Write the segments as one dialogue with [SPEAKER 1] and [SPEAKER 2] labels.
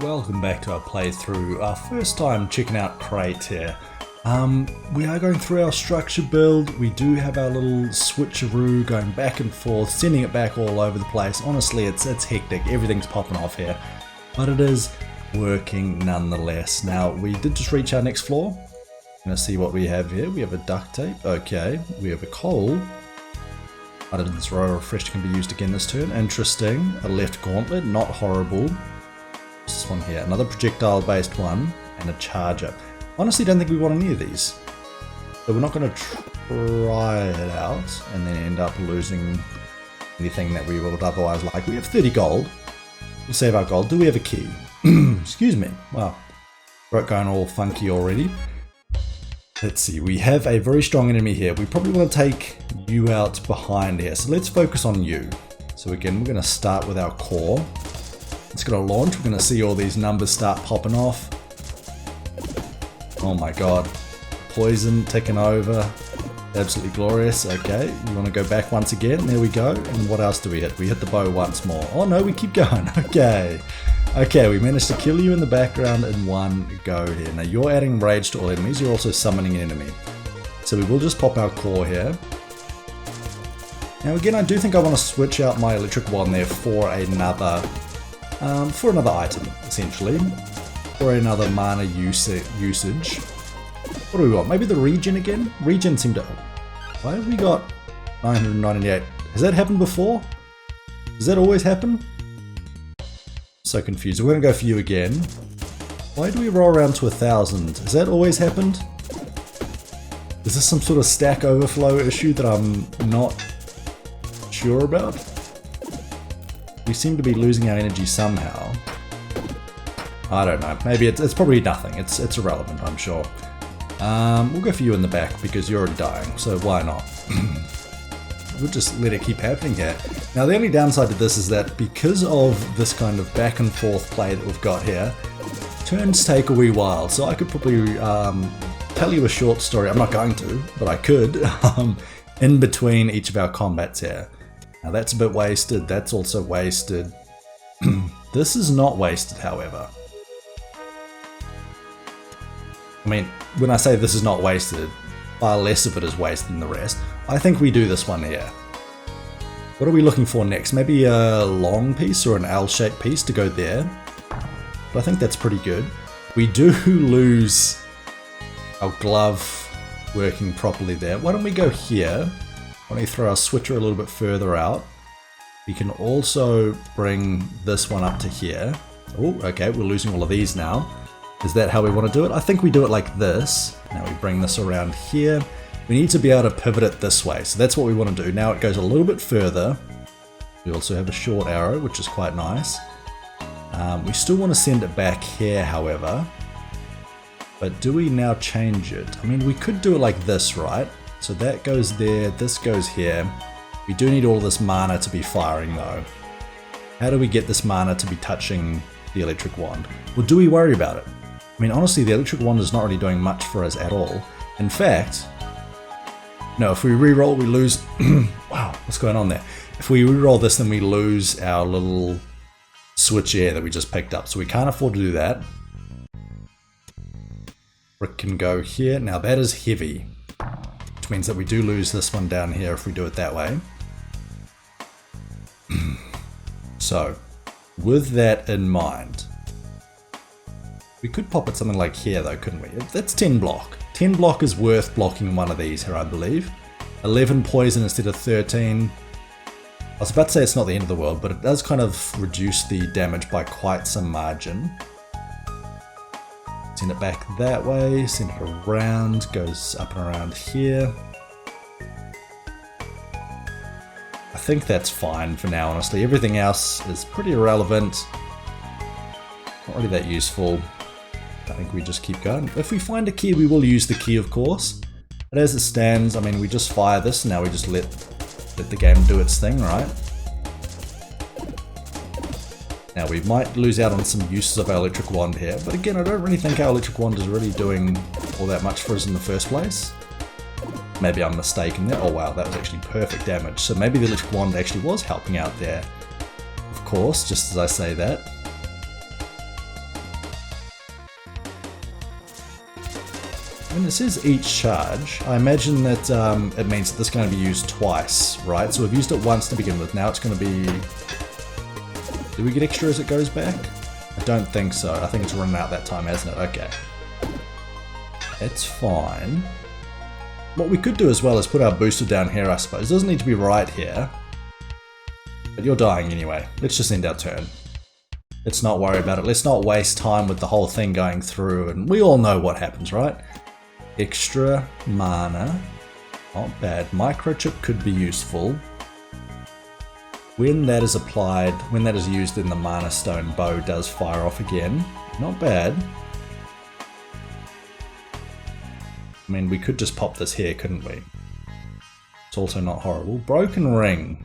[SPEAKER 1] welcome back to our playthrough. Our first time checking out Crate here. We are going through our structure build. We do have our little switcheroo going back and forth, sending it back all over the place. Honestly, it's hectic. Everything's popping off here, but it is working nonetheless. Now, we did just reach our next floor. Gonna see what we have here. We have a duct tape. Okay, we have a coal. Other than this row refresh can be used again this turn. Interesting. A left gauntlet, not horrible. What's this one here? Another projectile based one and a charger. Honestly, don't think we want any of these. So we're not going to try it out and then end up losing anything that we would otherwise like. We have 30 gold. We'll save our gold. Do we have a key? Excuse me. Wow. Throat going all funky already. Let's see, we have a very strong enemy here. We probably want to take you out behind here. So let's focus on you. So again, we're going to start with our core. It's going to launch. We're going to see all these numbers start popping off. Oh my god. Poison ticking over. Absolutely glorious. Okay, we want to go back once again. There we go. And what else do we hit? We hit the bow once more. Oh no, we keep going. Okay. Okay, we managed to kill you in the background in one go here. Now you're adding rage to all enemies, you're also summoning an enemy. So we will just pop our core here. Now again, I do think I want to switch out my electric wand there for another item, essentially. For another mana usage. What do we want? Maybe the regen again? Regen seemed to... Why have we got 998? Has that happened before? Does that always happen? So confused. We're going to go for you again. Why do we roll around to 1,000? Has that always happened? Is this some sort of stack overflow issue that I'm not sure about? We seem to be losing our energy somehow. I don't know. Maybe it's probably nothing. It's irrelevant, I'm sure. We'll go for you in the back because you're already dying, so why not? We'll just let it keep happening here. Now the only downside to this is that because of this kind of back and forth play that we've got here, turns take a wee while. So I could probably tell you a short story. I'm not going to, but I could, in between each of our combats here. Now that's a bit wasted. That's also wasted. This is not wasted, however. I mean, when I say this is not wasted, far less of it is wasted than the rest. I think we do this one here. What are we looking for next? Maybe a long piece or an L-shaped piece to go there. But I think that's pretty good. We do lose our glove working properly there. Why don't we go here? Why don't we throw our switcher a little bit further out? We can also bring this one up to here. Oh, okay, we're losing all of these now. Is that how we want to do it? I think we do it like this. Now we bring this around here. We need to be able to pivot it this way. So that's what we want to do. Now it goes a little bit further. We also have a short arrow, which is quite nice. We still want to send it back here, however. But do we now change it? I mean, we could do it like this, right? So that goes there, this goes here. We do need all this mana to be firing though. How do we get this mana to be touching the electric wand? Well, do we worry about it? I mean, honestly, the electric wand is not really doing much for us at all. In fact, no, if we reroll, we lose... Wow, what's going on there? If we reroll this, then we lose our little switch air that we just picked up. So we can't afford to do that. Brick can go here. Now that is heavy, which means that we do lose this one down here if we do it that way. So, with that in mind, we could pop it something like here though, couldn't we? That's 10 block. 10 block is worth blocking one of these here, I believe. 11 poison instead of 13. I was about to say it's not the end of the world, but it does kind of reduce the damage by quite some margin. Send it back that way, send it around, goes up and around here. I think that's fine for now, honestly. Everything else is pretty irrelevant. Not really that useful. I think we just keep going. If we find a key, we will use the key, of course. But as it stands, I mean, we just fire this, now we just let the game do its thing, right? Now, we might lose out on some uses of our electric wand here, but again, I don't really think our electric wand is really doing all that much for us in the first place. Maybe I'm mistaken there. Oh wow, that was actually perfect damage. So maybe the electric wand actually was helping out there. Of course, just as I say that. when it says each charge, I imagine that it means that this is going to be used twice, right? So we've used it once to begin with, now it's going to be... Do we get extra as it goes back? I don't think so. I think it's running out that time, hasn't it? Okay. It's fine. What we could do as well is put our booster down here, I suppose. It doesn't need to be right here. But you're dying anyway. Let's just end our turn. Let's not worry about it. Let's not waste time with the whole thing going through. And we all know what happens, right? Extra mana. Not bad. Microchip could be useful. When that is applied, when that is used, then the Mana Stone bow does fire off again. Not bad. I mean, we could just pop this here, couldn't we? It's also not horrible. Broken Ring.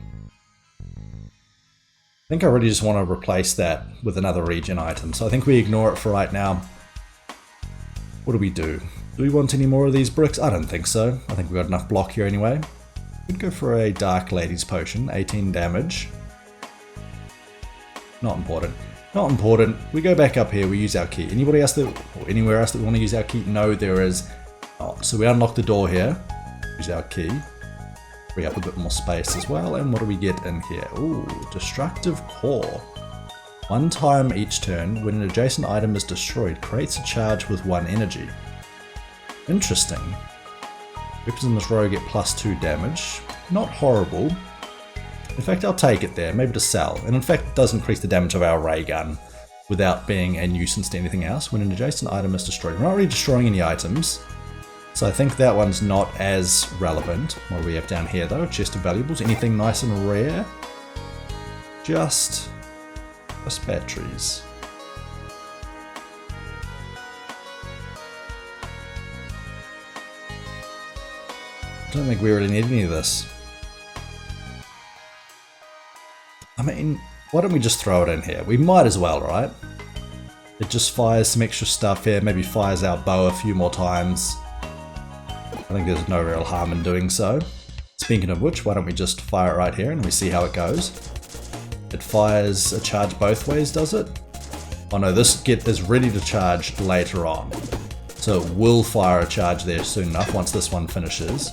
[SPEAKER 1] I think I really just want to replace that with another regen item, so I think we ignore it for right now. What do? Do we want any more of these bricks? I don't think so. I think we've got enough block here anyway. We'd go for a Dark Lady's Potion, 18 damage. Not important. Not important. We go back up here, we use our key. Anybody else that, or anywhere else that we want to use our key? No, there is not. So we unlock the door here, use our key. Free up a bit more space as well, and what do we get in here? Ooh, Destructive Core. One time each turn, when an adjacent item is destroyed, creates a charge with 1 energy. Interesting. Weapons in this row get +2 damage. Not horrible. In fact, I'll take it there, maybe to sell. And in fact, it does increase the damage of our ray gun without being a nuisance to anything else. When an adjacent item is destroyed, we're not really destroying any items. So I think that one's not as relevant. What do we have down here though? Chest of valuables. Anything nice and rare? Just batteries. I don't think we really need any of this. I mean, why don't we just throw it in here? We might as well, right? It just fires some extra stuff here, maybe fires our bow a few more times. I think there's no real harm in doing so. Speaking of which, why don't we just fire it right here and we see how it goes. It fires a charge both ways, does it? Oh no, this kit is ready to charge later on. So it will fire a charge there soon enough once this one finishes.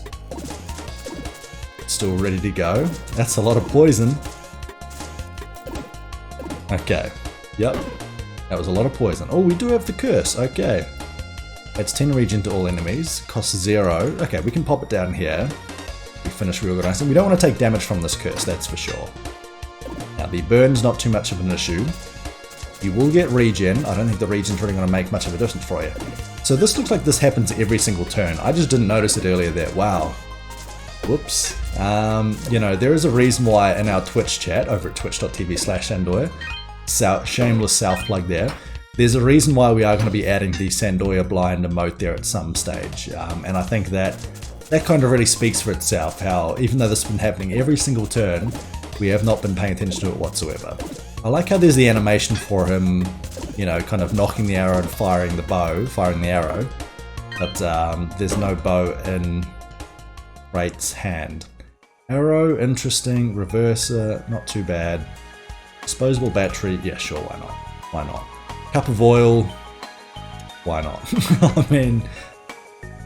[SPEAKER 1] Still ready to go. That's a lot of poison. Okay. Yep. That was a lot of poison. Oh, we do have the curse. Okay. It's 10 regen to all enemies. Costs 0. Okay, we can pop it down here. We finish reorganizing. We don't want to take damage from this curse, that's for sure. Now, the burn's not too much of an issue. You will get regen. I don't think the regen's really going to make much of a difference for you. So this looks like this happens every single turn. I just didn't notice it earlier there. Wow. Whoops. You know, there is a reason why in our Twitch chat, over at twitch.tv/Sandoya, shameless self plug there, there's a reason why we are going to be adding the Sandoya blind emote there at some stage. And I think that kind of really speaks for itself, how even though this has been happening every single turn, we have not been paying attention to it whatsoever. I like how there's the animation for him, you know, kind of knocking the arrow and firing the bow, firing the arrow, but there's no bow in Wraith's hand. Arrow, interesting. Reverser, not too bad. Disposable battery, yeah, sure, why not? Why not? Cup of oil, why not? I mean,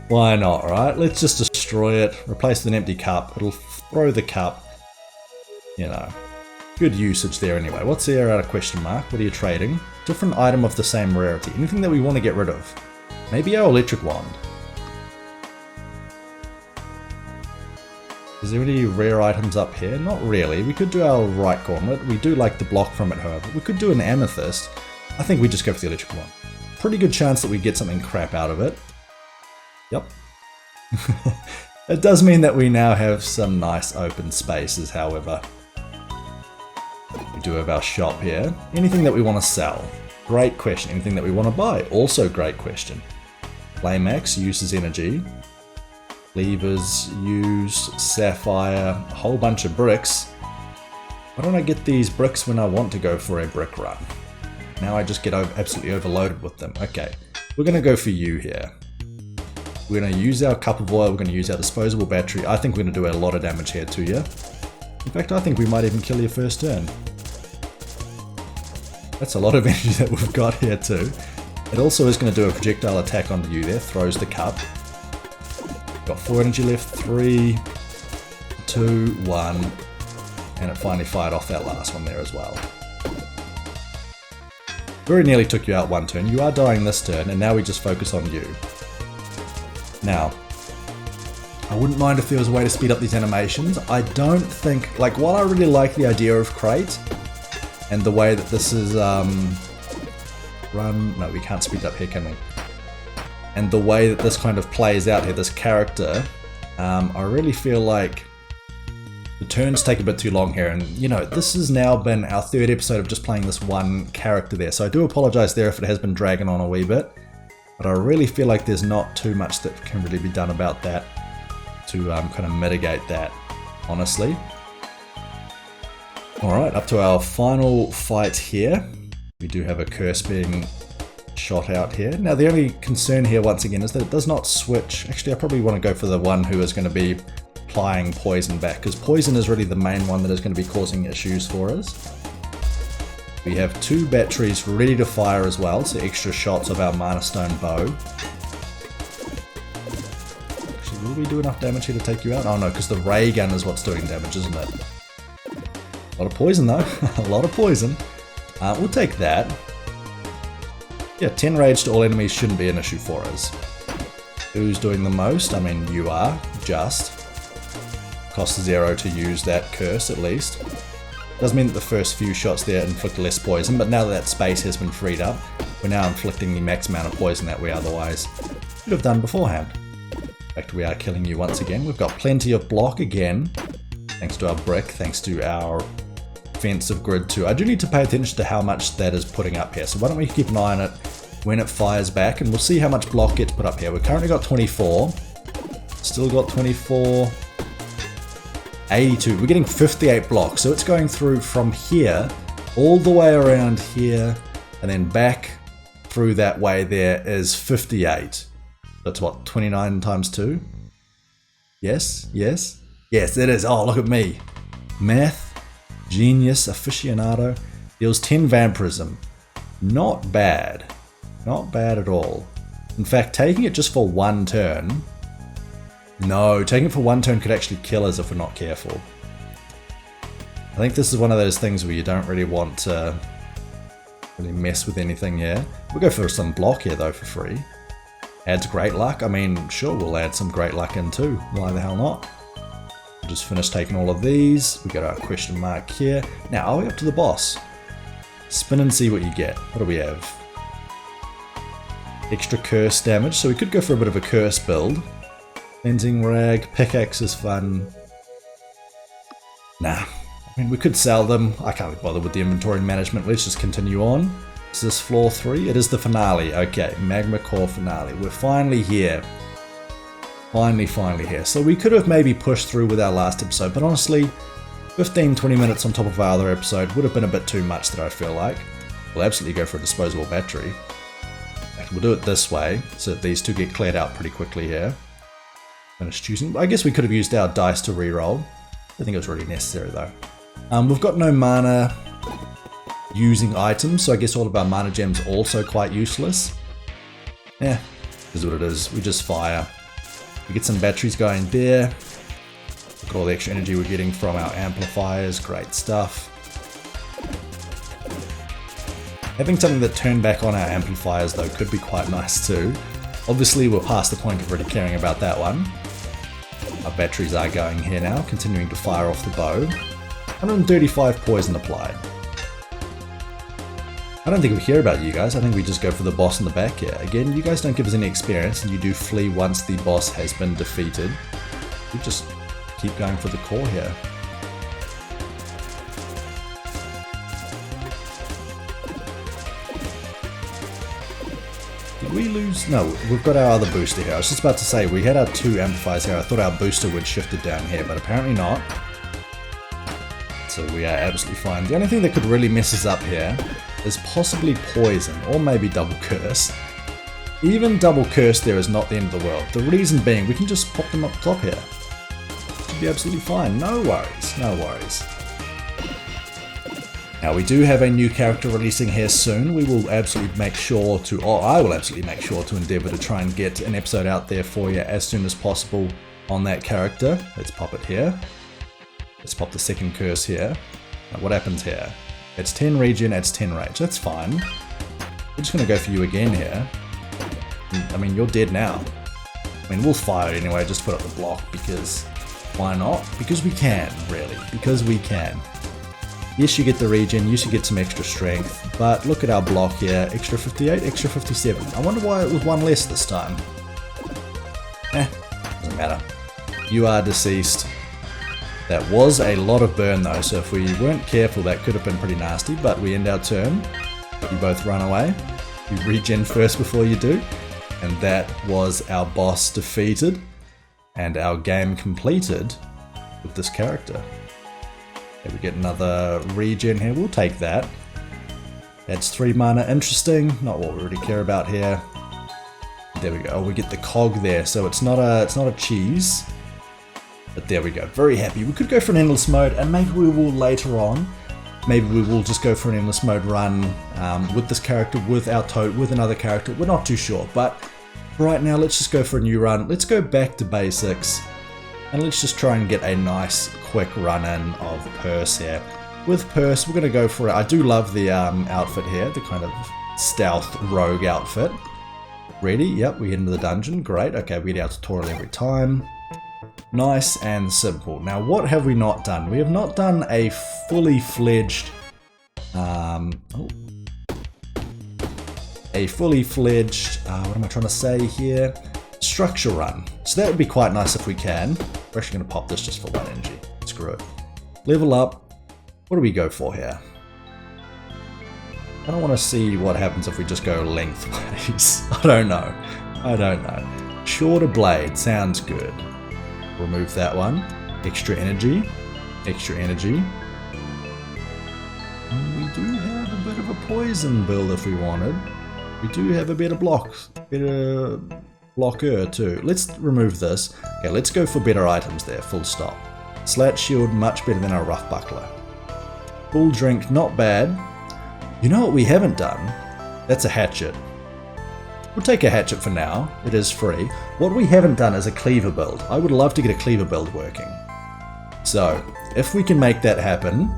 [SPEAKER 1] why not, right? Let's just destroy it, replace with an empty cup, it'll throw the cup, you know. Good usage there anyway. What's there out of question mark? What are you trading? Different item of the same rarity. Anything that we want to get rid of. Maybe our electric wand. Is there any rare items up here? Not really. We could do our right gauntlet. We do like the block from it, however. We could do an amethyst. I think we just go for the electric one. Pretty good chance that we get something crap out of it. Yep. It does mean that we now have some nice open spaces, however. We do have our shop here. Anything that we want to sell? Great question. Anything that we want to buy? Also great question. Playmax uses energy. Levers use sapphire, a whole bunch of bricks. Why don't I get these bricks when I want to go for a brick run? Now I just get absolutely overloaded with them. Okay, we're going to go for you here. We're going to use our cup of oil, we're going to use our disposable battery. I think we're going to do a lot of damage here to you. In fact, I think we might even kill your first turn. That's a lot of energy that we've got here too. It also is going to do a projectile attack onto you there, throws the cup. Got 4 energy left, 3, 2, 1, and it finally fired off that last one there as well. Very nearly took you out one turn. You are dying this turn, and now we just focus on you. Now, I wouldn't mind if there was a way to speed up these animations. I don't think, like, while I really like the idea of Crate, and the way that this is, no, we can't speed up here, can we? And the way that this kind of plays out here, this character, I really feel like the turns take a bit too long here, and you know, this has now been our 3rd episode of just playing this one character there, so I do apologise there if it has been dragging on a wee bit, but I really feel like there's not too much that can really be done about that to kind of mitigate that, honestly. Alright, up to our final fight here. We do have a curse being shot out here. Now the only concern here once again is that it does not switch. Actually, I probably want to go for the one who is going to be applying poison back, because poison is really the main one that is going to be causing issues for us. We have 2 batteries ready to fire as well, so extra shots of our Mana Stone bow. Actually, will we do enough damage here to take you out? Oh no, because the ray gun is what's doing damage, isn't it? A lot of poison though, a lot of poison. We'll take that. Yeah, 10 rage to all enemies shouldn't be an issue for us. Who's doing the most? I mean, you are, just. Costs 0 to use that curse at least. Does mean that the first few shots there inflict less poison, but now that that space has been freed up, we're now inflicting the max amount of poison that we otherwise should have done beforehand. In fact, we are killing you once again. We've got plenty of block again, thanks to our brick, thanks to our defensive grid too. I do need to pay attention to how much that is putting up here, so why don't we keep an eye on it when it fires back, and we'll see how much block gets put up here. We've currently got 24, still got 24, 82, we're getting 58 blocks, so it's going through from here all the way around here and then back through that way. There is 58. That's what, 29 times 2? Yes, yes, yes it is. Oh, look at me. Math, genius, aficionado. Deals 10 vampirism. Not bad. Not bad at all. In fact, taking it just for one turn. No, taking it for one turn could actually kill us if we're not careful. I think this is one of those things where you don't really want to really mess with anything here. We'll go for some block here though for free. Adds great luck. I mean, sure, we'll add some great luck in too. Why the hell not? We'll just finish taking all of these. We got our question mark here. Now, are we up to the boss? Spin and see what you get. What do we have? Extra curse damage, so we could go for a bit of a curse build. Cleansing rag, pickaxe is fun. Nah, I mean, we could sell them. I can't be bothered with the inventory management. Let's just continue on. Is this floor 3? It is the finale. Okay, Magma Core finale. We're finally here. Finally here. So we could have maybe pushed through with our last episode, but honestly, 15-20 minutes on top of our other episode would have been a bit too much that I feel like. We'll absolutely go for a disposable battery. We'll do it this way, so that these two get cleared out pretty quickly here. Finish choosing. I guess we could have used our dice to reroll. I think it was really necessary though. We've got no mana using items, so I guess all of our mana gems also quite useless. Yeah, is what it is. We just fire. We get some batteries going there. Look at all the extra energy we're getting from our amplifiers. Great stuff. Having something that turned back on our amplifiers though could be quite nice too. Obviously we're past the point of really caring about that one. Our batteries are going here now, continuing to fire off the bow. 135 poison applied. I don't think we care about you guys, I think we just go for the boss in the back here. Again, you guys don't give us any experience and you do flee once the boss has been defeated. We just keep going for the core here. Did we lose? No, we've got our other booster here. I was just about to say, we had our 2 amplifiers here. I thought our booster would shifted down here, but apparently not. So we are absolutely fine. The only thing that could really mess us up here is possibly poison, or maybe double curse. Even double curse there is not the end of the world. The reason being, we can just pop them up top here. Should be absolutely fine. No worries, no worries. Now we do have a new character releasing here soon. We will absolutely make sure to, or I will absolutely make sure to endeavour to try and get an episode out there for you as soon as possible on that character. Let's pop it here. Let's pop the second curse here. Now what happens here? It's 10 regen, it's 10 rage. That's fine. We're just going to go for you again here. I mean, you're dead now. I mean, we'll fire it anyway, just put up the block because why not? Because we can, really. Because we can. Yes, you get the regen, yes, you get some extra strength, but look at our block here. Extra 58, extra 57. I wonder why it was one less this time. Doesn't matter. You are deceased. That was a lot of burn though, so if we weren't careful that could have been pretty nasty, but we end our turn. You both run away. You regen first before you do. And that was our boss defeated. And our game completed with this character. Okay, we get another regen here, we'll take that. Adds 3 mana, interesting, not what we really care about here. There we go, oh, we get the cog there, so it's not a cheese. But there we go, very happy. We could go for an endless mode, and maybe we will later on. Maybe we will just go for an endless mode run with this character, with our toad, with another character. We're not too sure, but right now let's just go for a new run. Let's go back to basics, and let's just try and get a nice quick run-in of Purse here. With Purse, we're going to go for it. I do love the outfit here, the kind of stealth rogue outfit. Ready? Yep, we get into the dungeon. Great. Okay, we get our tutorial every time. Nice and simple. Now, what have we not done? We have not done a fully fledged, what am I trying to say here? Structure run. So that would be quite nice if we can. We're actually going to pop this just for 1 energy. Screw it. Level up. What do we go for here? I don't want to see what happens if we just go lengthways. I don't know. Shorter blade. Sounds good. Remove that one. Extra energy. Extra energy. And we do have a bit of a poison build if we wanted. We do have a better blocker too. Let's remove this. Okay, let's go for better items there, full stop. Slat shield, much better than our rough buckler. Full drink, not bad. You know what we haven't done? That's a hatchet. We'll take a hatchet for now, it is free. What we haven't done is a cleaver build. I would love to get a cleaver build working. So, if we can make that happen,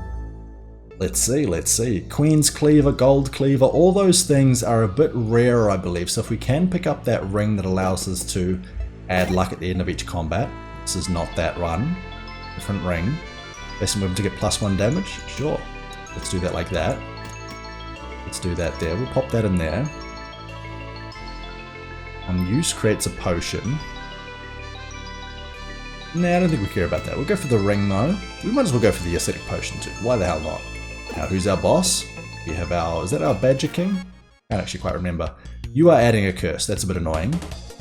[SPEAKER 1] let's see. Queen's Cleaver, Gold Cleaver, all those things are a bit rarer, I believe. So if we can pick up that ring that allows us to add luck at the end of each combat. This is not that run. Different ring. Best weapon to get +1 damage? Sure. Let's do that like that. Let's do that there. We'll pop that in there. Use creates a potion. Nah, I don't think we care about that. We'll go for the ring though. We might as well go for the acidic potion too. Why the hell not? Now, who's our boss? We have our... is that our Badger King? I can't actually quite remember. You are adding a curse. That's a bit annoying.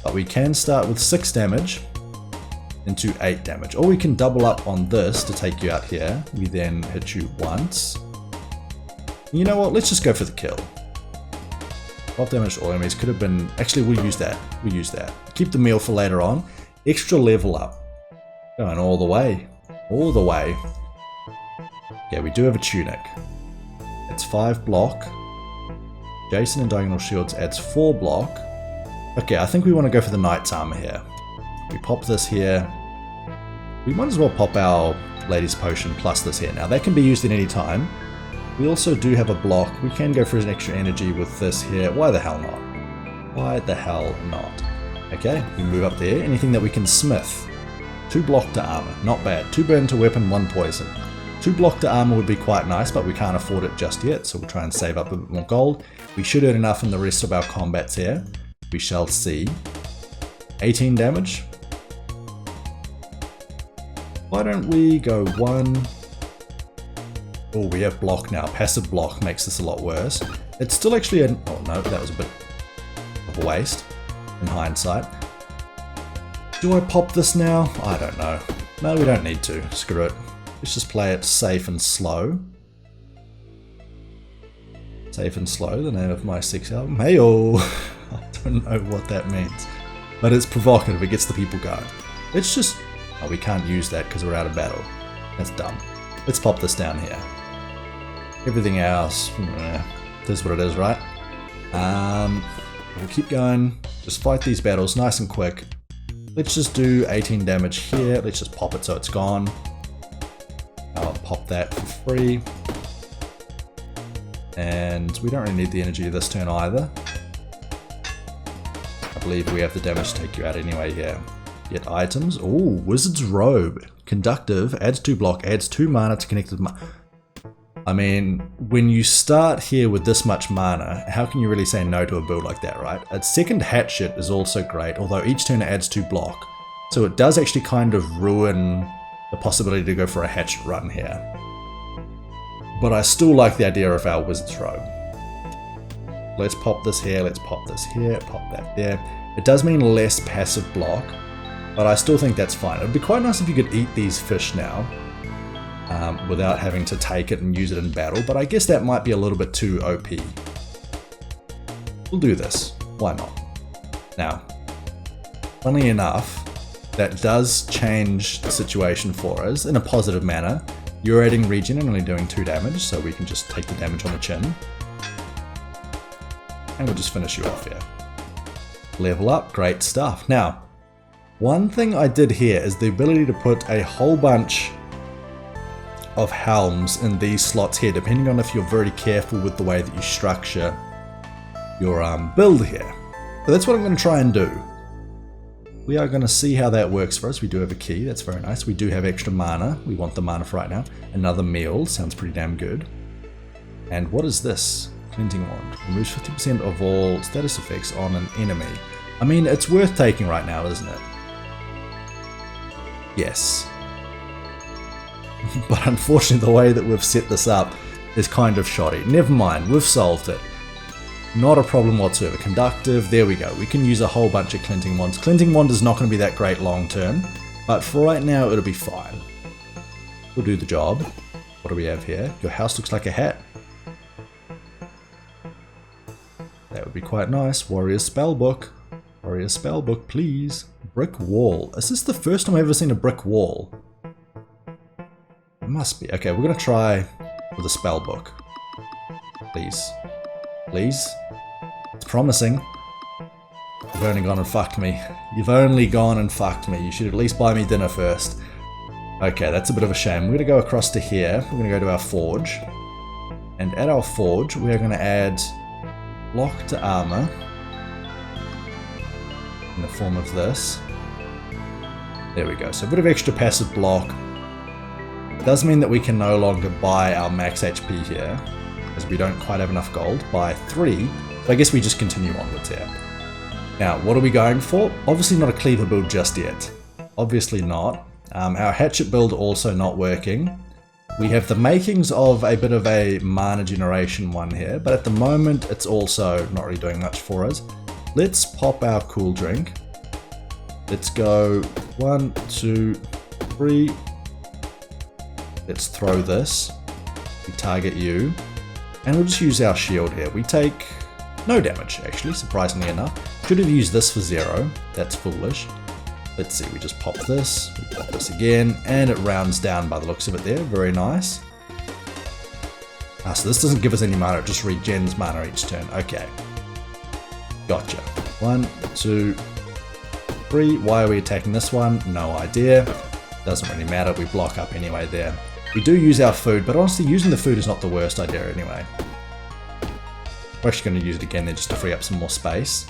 [SPEAKER 1] But we can start with 6 damage into 8 damage. Or we can double up on this to take you out here. We then hit you once. You know what? Let's just go for the kill. 12 damage to all enemies. Could have been... actually, we'll use that. We'll use that. Keep the meal for later on. Extra level up. Going all the way. All the way. Yeah, we do have a tunic. It's 5 block. Jason and Diagonal Shields adds 4 block. Okay, I think we want to go for the Knight's Armor here. We pop this here. We might as well pop our Lady's Potion plus this here. Now, that can be used at any time. We also do have a block. We can go for an extra energy with this here. Why the hell not? Why the hell not? Okay, we move up there. Anything that we can smith. 2 block to armor. Not bad. 2 burn to weapon, 1 poison. 2 block to armor would be quite nice, but we can't afford it just yet, so we'll try and save up a bit more gold. We should earn enough in the rest of our combats here. We shall see. 18 damage. Why don't we go 1... oh, we have block now. Passive block makes this a lot worse. It's still actually an... oh no, that was a bit of a waste in hindsight. Do I pop this now? I don't know. No, we don't need to. Screw it. Let's just play it safe and slow. Safe and Slow, the name of my 6th album. Hey-oh! I don't know what that means. But it's provocative, it gets the people going. Let's just... oh, we can't use that because we're out of battle. That's dumb. Let's pop this down here. Everything else, this is what it is, right? We'll keep going. Just fight these battles nice and quick. Let's just do 18 damage here. Let's just pop it so it's gone. I'll pop that for free. And we don't really need the energy this turn either. I believe we have the damage to take you out anyway here. Get items. Oh, Wizard's Robe. Conductive. Adds 2 block. Adds 2 mana to connected mana. I mean, when you start here with this much mana, how can you really say no to a build like that, right? A second Hatchet is also great, although each turn it adds 2 block. So it does actually kind of ruin the possibility to go for a Hatchet run here. But I still like the idea of our Wizard's Robe. Let's pop this here, let's pop this here, pop that there. It does mean less passive block, but I still think that's fine. It would be quite nice if you could eat these fish now. Without having to take it and use it in battle, but I guess that might be a little bit too OP. We'll do this. Why not? Now, funnily enough, that does change the situation for us in a positive manner. You're adding regen and only doing 2 damage, so we can just take the damage on the chin. And we'll just finish you off here. Level up, great stuff. Now, one thing I did here is the ability to put a whole bunch of helms in these slots here, depending on if you're very careful with the way that you structure your build here. So that's what I'm going to try and do. We are going to see how that works for us. We do have a key, that's very nice. We do have extra mana. We want the mana for right now. Another meal, sounds pretty damn good. And what is this? Cleansing Wand. Removes 50% of all status effects on an enemy. I mean, it's worth taking right now, isn't it? Yes. But unfortunately the way that we've set this up is kind of shoddy. Never mind, we've solved it. Not a problem whatsoever. Conductive, there we go. We can use a whole bunch of Cleansing Wands. Cleansing Wand is not going to be that great long term, but for right now it'll be fine. We'll do the job. What do we have here? Your house looks like a hat. That would be quite nice. Warrior's Spellbook. Warrior's Spellbook, please. Brick wall. Is this the first time I've ever seen a brick wall? It must be. Okay, we're going to try with a Spellbook. Please. Please. It's promising. You've only gone and fucked me. You've only gone and fucked me. You should at least buy me dinner first. Okay, that's a bit of a shame. We're going to go across to here. We're going to go to our forge. And at our forge, we are going to add block to armor in the form of this. There we go. So a bit of extra passive block. Does mean that we can no longer buy our max HP here, as we don't quite have enough gold. Buy 3, so I guess we just continue onwards here. Now, what are we going for? Obviously not a cleaver build just yet. Obviously not. Our hatchet build also not working. We have the makings of a bit of a mana generation one here, but at the moment it's also not really doing much for us. Let's pop our cool drink. Let's go 1, 2, 3. Let's throw this. We target you. And we'll just use our shield here. We take no damage, actually, surprisingly enough. Should have used this for 0. That's foolish. Let's see, we just pop this. We pop this again. And it rounds down by the looks of it there. Very nice. So this doesn't give us any mana. It just regens mana each turn. Okay. Gotcha. 1, 2, 3. Why are we attacking this one? No idea. Doesn't really matter. We block up anyway there. We do use our food, but honestly using the food is not the worst idea anyway. We're actually going to use it again there just to free up some more space.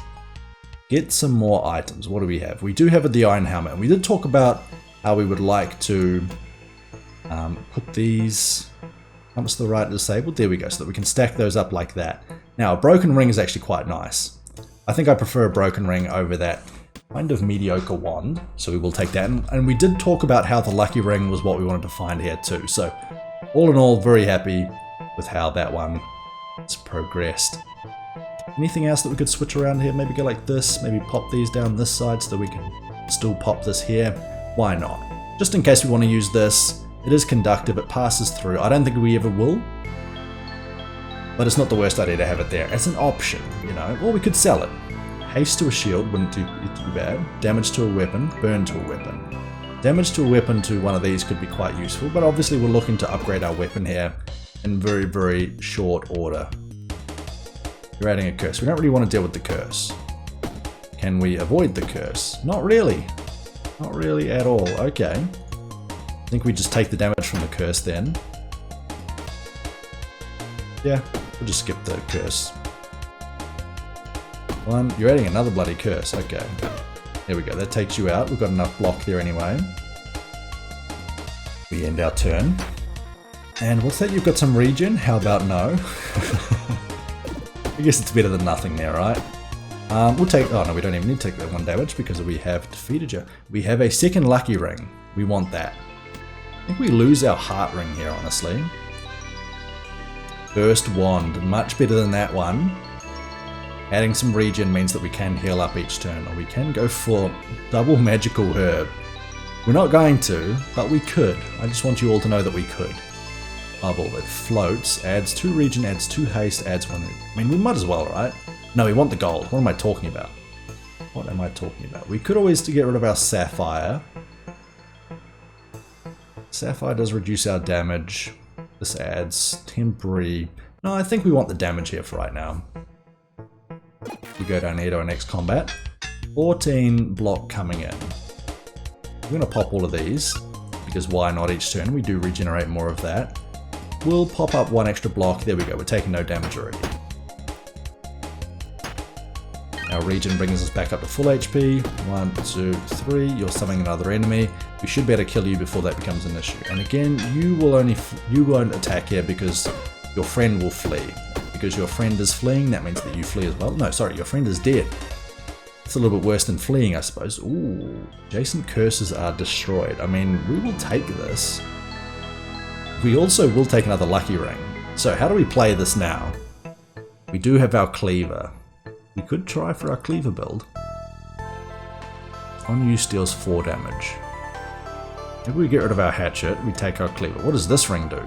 [SPEAKER 1] Get some more items. What do we have? We do have the Iron Helmet, and we did talk about how we would like to put these Comes to the right disabled. There we go, so that we can stack those up like that. Now, a broken ring is actually quite nice. I think I prefer a broken ring over that kind of mediocre wand, so we will take that. And we did talk about how the lucky ring was what we wanted to find here too. So all in all, very happy with how that one has progressed. Anything else that we could switch around here? Maybe go like this, maybe pop these down this side so that we can still pop this here. Why not? Just in case we want to use this. It is conductive, it passes through. I don't think we ever will, but it's not the worst idea to have it there as an option, you know. Or we could sell it. Haste to a shield wouldn't do too bad. Damage to a weapon, burn to a weapon. Damage to a weapon to one of these could be quite useful, but obviously we're looking to upgrade our weapon here. in very, very short order. You're adding a curse. We don't really want to deal with the curse. Can we avoid the curse? Not really. Not really at all. Okay. I think we just take the damage from the curse then. Yeah, we'll just skip the curse. One, you're adding another bloody curse. Okay. There we go. That takes you out. We've got enough block there anyway. We end our turn. And what's that? You've got some regen? How about no? I guess it's better than nothing there, right? We'll take... Oh no, we don't even need to take that 1 damage because we have defeated you. We have a second lucky ring. We want that. I think we lose our heart ring here, honestly. Burst wand. Much better than that one. Adding some regen means that we can heal up each turn. Or we can go for double magical herb. We're not going to, but we could. I just want you all to know that we could. Bubble, it floats, adds 2 regen, adds 2 haste, adds 1... I mean, we might as well, right? No, we want the gold. What am I talking about? What am I talking about? We could always get rid of our sapphire. Sapphire does reduce our damage. This adds temporary... No, I think we want the damage here for right now. We go down here to our next combat. 14 block coming in. We're going to pop all of these, because why not each turn? We do regenerate more of that. We'll pop up 1 extra block. There we go. We're taking no damage already. Our regen brings us back up to full HP. 1, 2, 3. You're summoning another enemy. We should be able to kill you before that becomes an issue. And again, you won't attack here because your friend will flee. Because your friend is fleeing, that means that you flee as well. No, sorry, your friend is dead. It's a little bit worse than fleeing, I suppose. Ooh, adjacent curses are destroyed. I mean, we will take this. We also will take another lucky ring. So how do we play this now? We do have our cleaver. We could try for our cleaver build. On use deals 4 damage. Maybe we get rid of our hatchet, we take our cleaver. What does this ring do?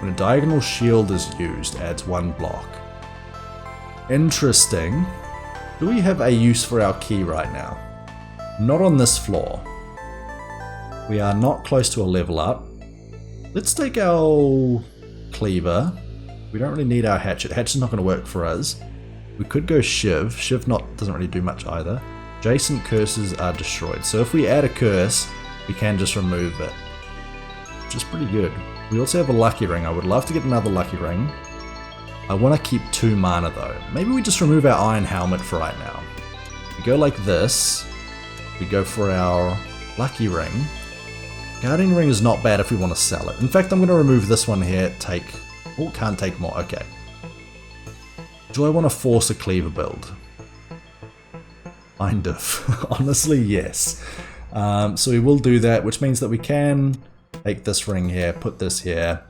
[SPEAKER 1] When a diagonal shield is used, adds 1 block. Interesting. Do we have a use for our key right now? Not on this floor. We are not close to a level up. Let's take our cleaver. We don't really need our hatchet. Hatchet's not going to work for us. We could go Shiv. Shiv doesn't really do much either. Adjacent curses are destroyed. So if we add a curse, we can just remove it. Which is pretty good. We also have a lucky ring. I would love to get another lucky ring. I want to keep 2 mana though. Maybe we just remove our iron helmet for right now. We go like this. We go for our lucky ring. Guardian ring is not bad if we want to sell it. In fact, I'm going to remove this one here. Oh, can't take more. Okay. Do I want to force a cleaver build? Kind of. Honestly, yes. So we will do that, which means that we can take this ring here, put this here.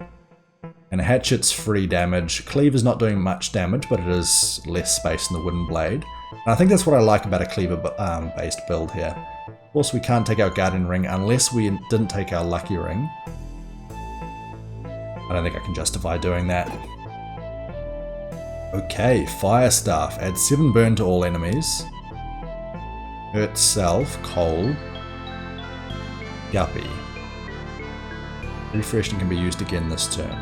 [SPEAKER 1] And hatchet's free damage. Cleaver's not doing much damage, but it is less space in the wooden blade. And I think that's what I like about a cleaver-based build here. Of course, we can't take our guardian ring unless we didn't take our lucky ring. I don't think I can justify doing that. Okay, Fire Staff. Adds 7 burn to all enemies. Hurt self, cold. Guppy. Refreshed and can be used again this turn.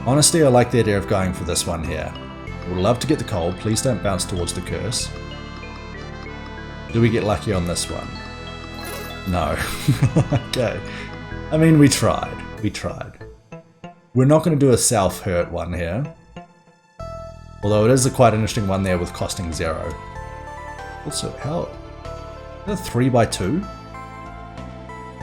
[SPEAKER 1] Honestly, I like the idea of going for this one here. I would love to get the cold. Please don't bounce towards the curse. Do we get lucky on this one? No. Okay. I mean, we tried. We tried. We're not going to do a self-hurt one here. Although it is a quite interesting one there with costing 0. Also, how... Is that a 3x2?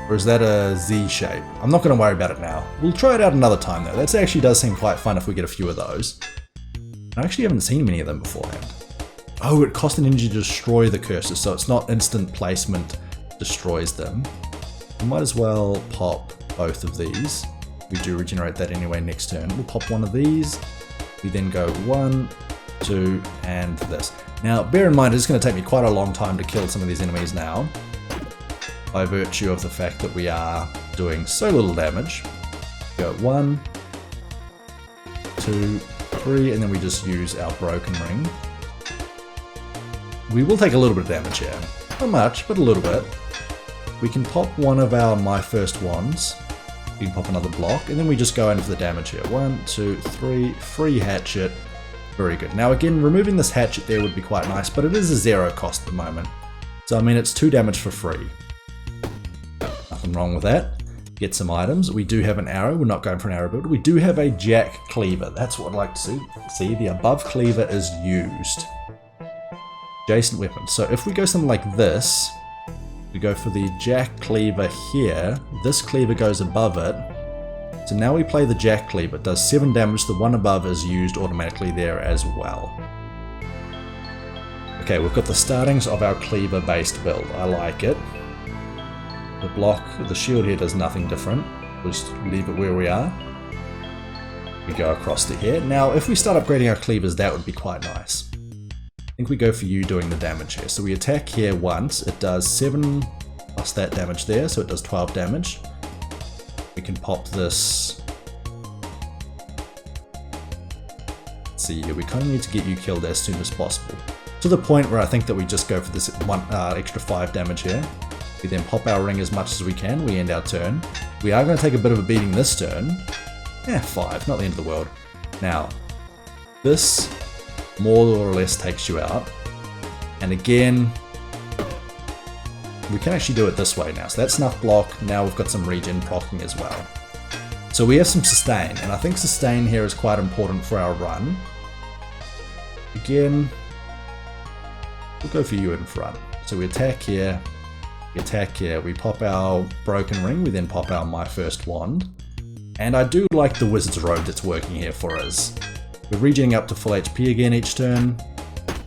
[SPEAKER 1] Or is that a Z shape? I'm not going to worry about it now. We'll try it out another time though. That actually does seem quite fun if we get a few of those. I actually haven't seen many of them beforehand. Oh, it costs an energy to destroy the curses, so it's not instant placement destroys them. We might as well pop both of these. We do regenerate that anyway next turn. We'll pop one of these. We then go 1, 2, and this. Now, bear in mind, it's going to take me quite a long time to kill some of these enemies now, by virtue of the fact that we are doing so little damage. Go 1, 2, 3, and then we just use our broken ring. We will take a little bit of damage here. Not much, but a little bit. We can pop one of our My First Wands. We can pop another block, and then we just go in for the damage here. 1, 2, 3, free hatchet. Very good. Now again, removing this hatchet there would be quite nice, but it is a 0 cost at the moment. So I mean, it's 2 damage for free. Nothing wrong with that. Get some items. We do have an arrow. We're not going for an arrow build. We do have a jack cleaver. That's what I'd like to see. See, the above cleaver is used. Adjacent weapon. So if we go something like this, we go for the jack cleaver here. This cleaver goes above it. So now we play the jack cleaver. It does 7 damage. The one above is used automatically there as well. Okay, we've got the startings of our cleaver based build. I like it. The block, the shield here does nothing different. We'll just leave it where we are. We go across to here. Now, if we start upgrading our cleavers, that would be quite nice. I think we go for you doing the damage here. So we attack here once. It does 7 plus that damage there, so it does 12 damage. We can pop this. Let's see here, we kind of need to get you killed as soon as possible. To the point where I think that we just go for this extra 5 damage here. We then pop our ring as much as we can. We end our turn. We are going to take a bit of a beating this turn. 5, not the end of the world. Now, this more or less takes you out. And again, we can actually do it this way now. So that's enough block. Now we've got some regen proccing as well. So we have some sustain, and I think sustain here is quite important for our run. Again, we'll go for you in front. So we attack here. We attack here, we pop our broken ring, we then pop our my first wand. And I do like the wizard's robe that's working here for us. We're regenerating up to full HP again each turn.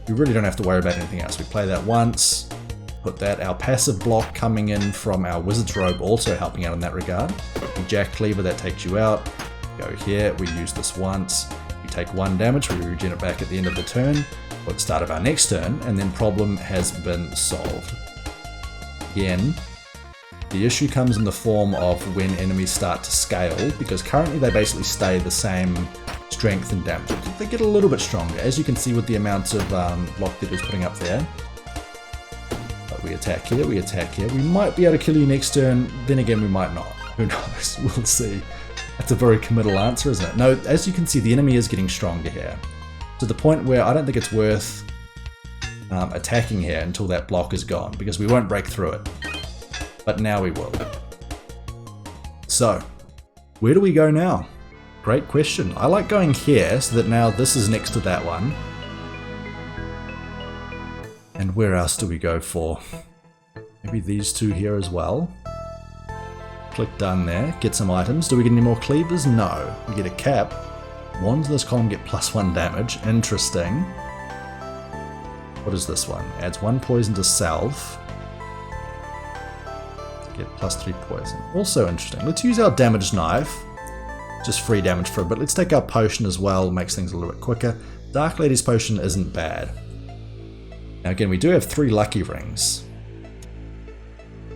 [SPEAKER 1] We really don't have to worry about anything else. We play that once, put that, our passive block coming in from our wizard's robe also helping out in that regard. We jack cleaver, that takes you out. Go here, we use this once. We take 1 damage, we regen it back at the end of the turn, or at the start of our next turn, and then problem has been solved. Again, the issue comes in the form of when enemies start to scale, because currently they basically stay the same strength and damage. They get a little bit stronger, as you can see with the amount of block that it's putting up there. But we attack here, we attack here. We might be able to kill you next turn, then again we might not. Who knows? We'll see. That's a very committal answer, isn't it? No, as you can see, the enemy is getting stronger here. To the point where I don't think it's worth attacking here until that block is gone, because we won't break through it. But now we will. So, where do we go now? Great question. I like going here so that now this is next to that one. And where else do we go for? Maybe these two here as well. Click done there. Get some items. Do we get any more cleavers? No. We get a cap. Wands in this column get +1 damage. Interesting. What is this one? Adds 1 poison to self. Get +3 poison. Also interesting. Let's use our damaged knife. Just free damage for a bit. Let's take our potion as well. Makes things a little bit quicker. Dark Lady's potion isn't bad. Now again, we do have 3 lucky rings.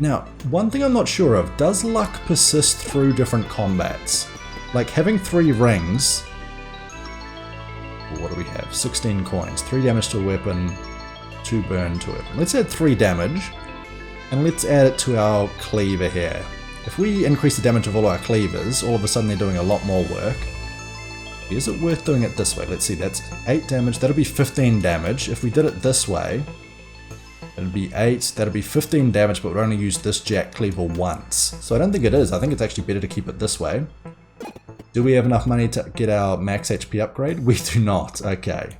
[SPEAKER 1] Now, one thing I'm not sure of, does luck persist through different combats? Like having 3 rings. What do we have? 16 coins. 3 damage to a weapon. 2 burn to it. Let's add 3 damage, and let's add it to our cleaver here. If we increase the damage of all our cleavers, all of a sudden they're doing a lot more work. Is it worth doing it this way? Let's see, that's 8 damage, that'll be 15 damage. If we did it this way, it'll be 8, that'll be 15 damage, but we'll only use this jack cleaver once. So I don't think it is, I think it's actually better to keep it this way. Do we have enough money to get our max HP upgrade? We do not, okay.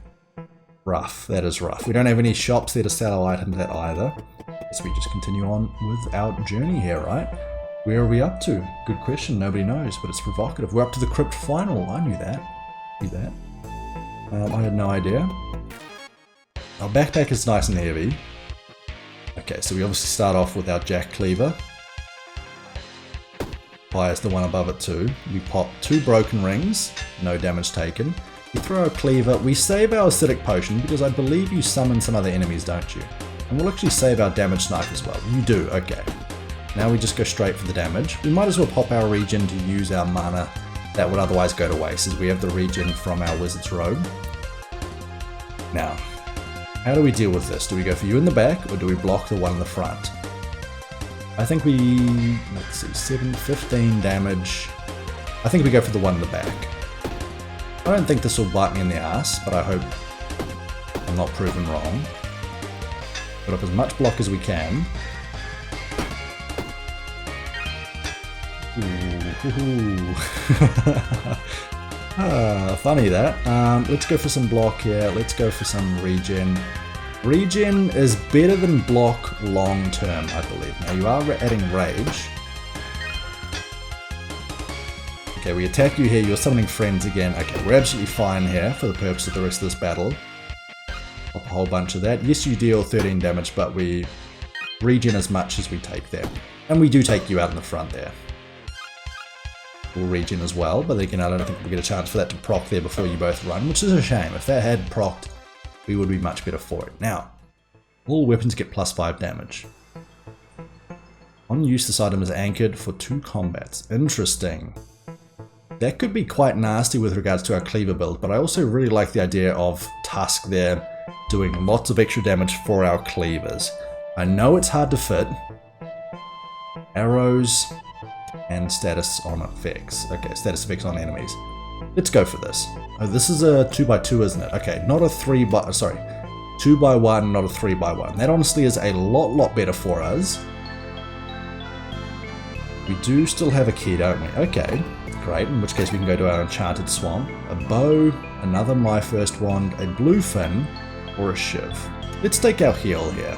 [SPEAKER 1] Rough, that is rough. We don't have any shops there to sell our items at either. So we just continue on with our journey here, right? Where are we up to? Good question, nobody knows, but it's provocative. We're up to the crypt final, I knew that. I had no idea. Our backpack is nice and heavy. Okay, so we obviously start off with our jack cleaver. Fires the one above it too. We pop 2 broken rings, no damage taken. We throw our cleaver, we save our acidic potion because I believe you summon some other enemies, don't you? And we'll actually save our damaged knife as well. You do, okay. Now we just go straight for the damage. We might as well pop our regen to use our mana that would otherwise go to waste, as we have the regen from our wizard's robe. Now, how do we deal with this? Do we go for you in the back, or do we block the one in the front? I think let's see, 7, 15 damage. I think we go for the one in the back. I don't think this will bite me in the ass, but I hope I'm not proven wrong. Put up as much block as we can. Ooh. Funny that. Let's go for some block here. Let's go for some regen. Regen is better than block long term, I believe. Now you are adding rage. Okay, we attack you here. You're summoning friends again. Okay, we're absolutely fine here for the purpose of the rest of this battle. Pop a whole bunch of that. Yes, you deal 13 damage, but we regen as much as we take there. And we do take you out in the front there. We'll regen as well, but again, I don't think we'll get a chance for that to proc there before you both run, which is a shame. If that had procced, we would be much better for it. Now, all weapons get +5 damage. On use, this item is anchored for 2 combats. Interesting. That could be quite nasty with regards to our cleaver build, but I also really like the idea of Tusk there doing lots of extra damage for our cleavers. I know it's hard to fit. Arrows and status on effects. Okay, status effects on enemies. Let's go for this. Oh, this is a 2x2, isn't it? Okay, not a 2x1, not a 3x1. That honestly is a lot better for us. We do still have a key, don't we? Okay, great, in which case we can go to our enchanted swamp. A bow, another my first wand, a blue fin, or a shiv. Let's take our heal here.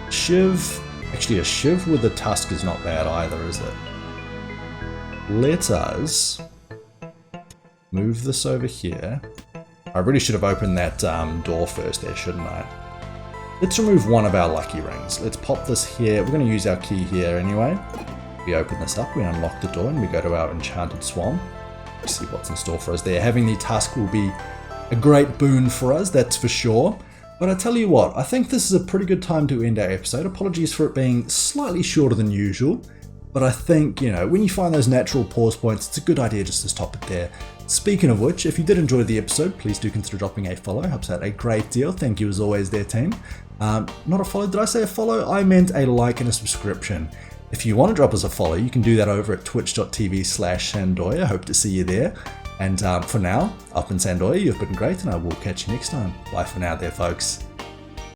[SPEAKER 1] Shiv, actually a shiv with a tusk is not bad either, is it? Let us move this over here. I really should have opened that door first there, shouldn't I? Let's remove one of our lucky rings. Let's pop this here. We're going to use our key here anyway. We open this up, we unlock the door, and we go to our enchanted swamp. Let's see what's in store for us there. Having the tusk will be a great boon for us, that's for sure. But I tell you what, I think this is a pretty good time to end our episode. Apologies for it being slightly shorter than usual. But I think, you know, when you find those natural pause points, it's a good idea just to stop it there. Speaking of which, if you did enjoy the episode, please do consider dropping a follow. Helps out a great deal. Thank you as always there, team. Not a follow. Did I say a follow? I meant a like and a subscription. If you want to drop us a follow, you can do that over at twitch.tv/Sandoya. I hope to see you there. And for now, up in Sandoya, you've been great, and I will catch you next time. Bye for now there, folks.